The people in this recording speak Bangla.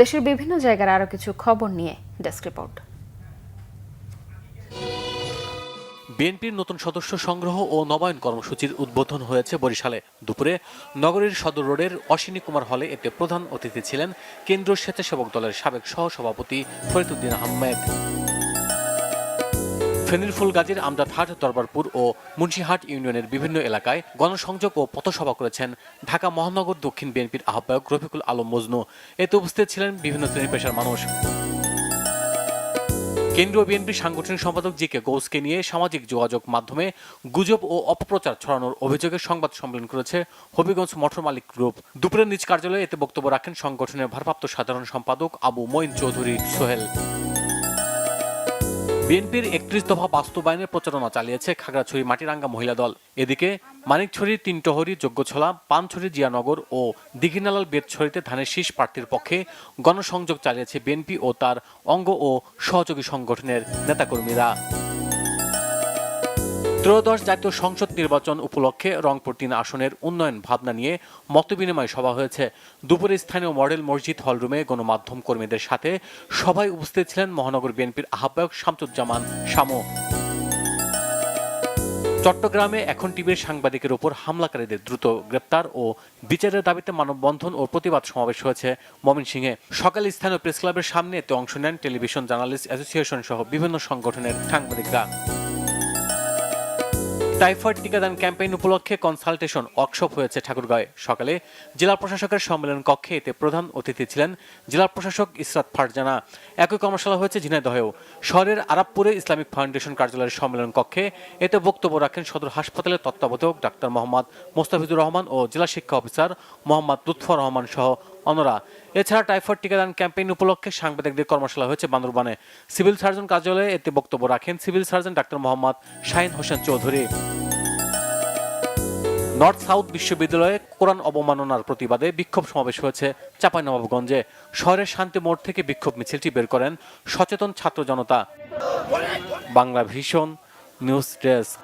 দেশের বিভিন্ন জায়গার আরও কিছু খবর নিয়ে ডেস্ক রিপোর্ট। বিএনপির নতুন সদস্য সংগ্রহ ও নবায়ন কর্মসূচির উদ্বোধন হয়েছে বরিশালে। দুপুরে নগরীর সদর রোডের অশ্বিনী কুমার হলে এতে প্রধান অতিথি ছিলেন কেন্দ্রীয় স্বেচ্ছাসেবক দলের সাবেক সহসভাপতি ফরিদউদ্দিন আহমেদ। ফেনীর ফুলগাজীর আমজাদহাট, দরবারপুর ও মুন্সিহাট ইউনিয়নের বিভিন্ন এলাকায় গণসংযোগ ও পথসভা করেছেন ঢাকা মহানগর দক্ষিণ বিএনপির আহ্বায়ক রফিকুল আলম মজনু। এতে উপস্থিত ছিলেন বিভিন্ন শ্রেণী পেশার মানুষ। কেন্দ্রীয় বিএনপির সাংগঠনিক সম্পাদক জি.কে. গৌসকে নিয়ে সামাজিক যোগাযোগ মাধ্যমে গুজব ও অপপ্রচার ছড়ানোর অভিযোগে সংবাদ সম্মেলন করেছে হবিগঞ্জ মোটর মালিক গ্রুপ। দুপুরে নিজ কার্যালয়ে এতে বক্তব্য রাখেন সংগঠনের ভারপ্রাপ্ত সাধারণ সম্পাদক আবু মঈন চৌধুরী সোহেল। বিএনপির ৩১ দফা বাস্তবায়নের প্রচারণা চালিয়েছে খাগড়াছড়ি মাটিরাঙ্গা মহিলা দল। এদিকে মানিকছড়ি, তিনটহরি, যজ্ঞছলা, পানছড়ি, জিয়ানগর ও দিঘিনালাল বেতছড়িতে ধানের শীষ প্রার্থীর পক্ষে গণসংযোগ চালিয়েছে বিএনপি ও তার অঙ্গ ও সহযোগী সংগঠনের নেতাকর্মীরা। ত্রয়োদশ জাতীয় সংসদ নির্বাচন উপলক্ষে রংপুর ৩ আসনের উন্নয়ন ভাবনা নিয়ে মতবিনিময় সভা হয়েছে। দুপুরে স্থানীয় মডেল মসজিদ হলরুমে গণমাধ্যম কর্মীদের সাথে সভায় উপস্থিত ছিলেন মহানগর বিএনপির আহ্বায়ক শামসুজ্জামান শামু। চট্টগ্রামে এখন টিভির সাংবাদিকের উপর হামলাকারীদের দ্রুত গ্রেপ্তার ও বিচারের দাবিতে মানববন্ধন ও প্রতিবাদ সমাবেশ হয়েছে ময়মনসিংহে। সকালে স্থানীয় প্রেস ক্লাবের সামনে এতে অংশ নেন টেলিভিশন জার্নালিস্ট অ্যাসোসিয়েশন সহ বিভিন্ন সংগঠনের সাংবাদিকরা। টাইফয়েড টিকাদান ক্যাম্পেইন উপলক্ষে কনসালটেশন ওয়ার্কশপ হয়েছে ঠাকুরগাঁওয়ে। সকালে জেলা প্রশাসকের সম্মেলন কক্ষে এতে প্রধান অতিথি ছিলেন জেলা প্রশাসক ইসরাত ফারজানা। একই কর্মশালা হয়েছে ঝিনাইদহেও। শহরের আরাবপুরে ইসলামিক ফাউন্ডেশন কার্যালয়ের সম্মেলন কক্ষে এতে বক্তব্য রাখেন সদর হাসপাতালের তত্ত্বাবধায়ক ডাক্তার মোহাম্মদ মোস্তাফিজুর রহমান ও জেলা শিক্ষা অফিসার মোহাম্মদ লুৎফর রহমান সহ অন্যরা। এছাড়া টাইফয়েড টিকাদান ক্যাম্পেইন উপলক্ষে সাংবাদিকদের কর্মশালা হয়েছে বান্দরবানে। সিভিল সার্জন কার্যালয়ে এতে বক্তব্য রাখেন civil surgeon doctor Mohammad Shahin Hossain Chowdhury. North South বিশ্ববিদ্যালয়ে কোরআন অবমাননার প্রতিবাদে বিক্ষোভ সমাবেশ হয়েছে চাঁপাইনবাবগঞ্জে। শহরের শান্তি মোড় থেকে বিক্ষোভ মিছিলটি বের করেন সচেতন ছাত্র জনতা। Bangla vision news desk.